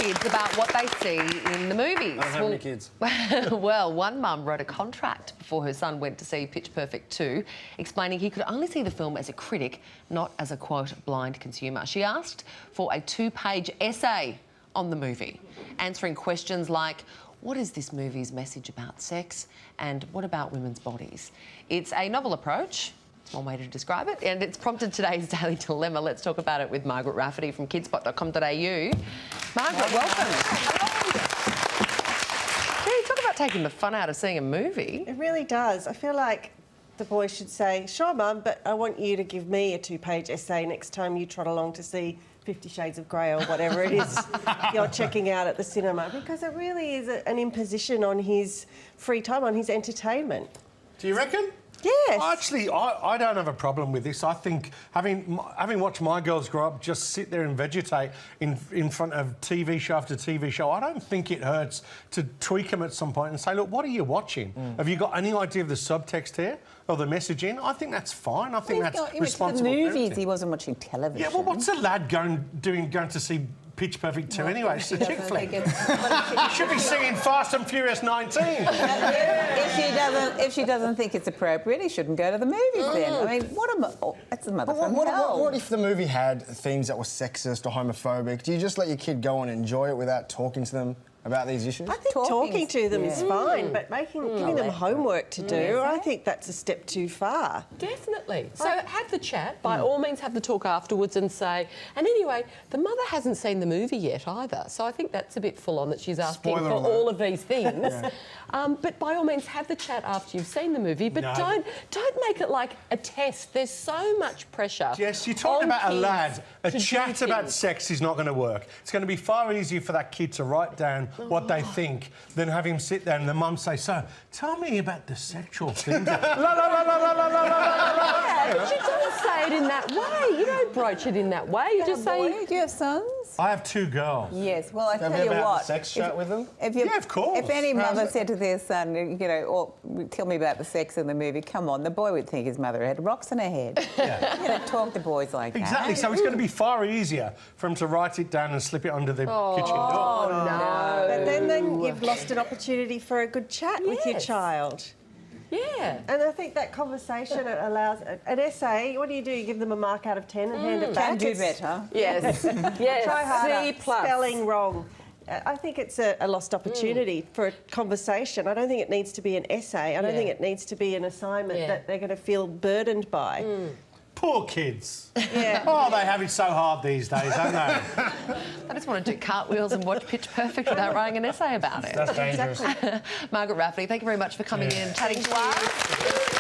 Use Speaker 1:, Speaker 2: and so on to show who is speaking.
Speaker 1: kids about what they see in the movies.
Speaker 2: I don't have any kids.
Speaker 1: Well, one mum wrote a contract before her son went to see Pitch Perfect 2, explaining he could only see the film as a critic, not as a, quote, blind consumer. She asked for a 2-page essay on the movie, answering questions like, what is this movie's message about sex, and what about women's bodies? It's a novel approach. One way to describe it, and it's prompted today's Daily Dilemma. Let's talk about it with Margaret Rafferty from kidspot.com.au. Margaret, welcome. Yeah, talk about taking the fun out of seeing a movie.
Speaker 3: It really does. I feel like the boy should say, sure, Mum, but I want you to give me a 2-page essay next time you trot along to see 50 Shades of Grey or whatever it is you're checking out at the cinema, because it really is an imposition on his free time, on his entertainment.
Speaker 2: Do you reckon?
Speaker 3: Yes.
Speaker 4: Actually, I don't have a problem with this. I think having watched my girls grow up, just sit there and vegetate in front of TV show after TV show, I don't think it hurts to tweak them at some point and say, look, what are you watching? Have you got any idea of the subtext here or the messaging? I think that's fine. I think that's responsible.
Speaker 5: He went to the movies, he wasn't watching television.
Speaker 4: Yeah, well, what's a lad going to see Pitch Perfect 2 anyway? It's a chick flick. You should be singing Fast and Furious 19.
Speaker 5: If she doesn't think it's appropriate, he shouldn't go to the movies then. I mean, that's a mother from hell.
Speaker 2: What if the movie had themes that were sexist or homophobic? Do you just let your kid go and enjoy it without talking to them about these issues?
Speaker 3: I think talking to them is fine, but giving them homework to do, I think that's a step too far.
Speaker 6: Definitely. So have the chat, by all means have the talk afterwards and say, and anyway, the mother hasn't seen the movie yet either, so I think that's a bit full on that she's asking for all of these things. But by all means have the chat after you've seen the movie, but don't make it like a test. There's so much pressure.
Speaker 4: Yes, you're talking about a lad. A chat about sex is not going to work. It's going to be far easier for that kid to write down what they think than have him sit there and the mum say, so, tell me about the sexual things. La, la, la, la, la, la, la, la,
Speaker 6: yeah, but you don't say it in that way. You don't broach it in that way. You just say...
Speaker 5: Do you have sons?
Speaker 4: I have 2 girls.
Speaker 5: Yes, well, I tell you what...
Speaker 2: sex chat with them?
Speaker 4: Yeah, of course.
Speaker 5: If any mother said to their son, you know, or tell me about the sex in the movie, come on, the boy would think his mother had rocks in her head.
Speaker 4: Yeah.
Speaker 5: You know, talk to boys like that.
Speaker 4: Exactly, so it's going to be far easier for him to write it down and slip it under the kitchen door.
Speaker 6: Oh, no.
Speaker 3: But then you've lost an opportunity for a good chat with your child.
Speaker 6: Yeah.
Speaker 3: And I think that conversation allows... An essay, what do? You give them a mark out of 10 and hand it back?
Speaker 5: Can do better.
Speaker 6: Yes. Yes.
Speaker 3: Try harder.
Speaker 6: C+.
Speaker 3: Spelling wrong. I think it's a lost opportunity for a conversation. I don't think it needs to be an essay. I don't think it needs to be an assignment that they're going to feel burdened by.
Speaker 4: Poor kids.
Speaker 3: Yeah.
Speaker 4: Oh, they have it so hard these days, don't they?
Speaker 1: I just want to do cartwheels and watch Pitch Perfect without writing an essay about it.
Speaker 2: That's dangerous.
Speaker 1: Margaret Rafferty, thank you very much for coming in and chatting to us.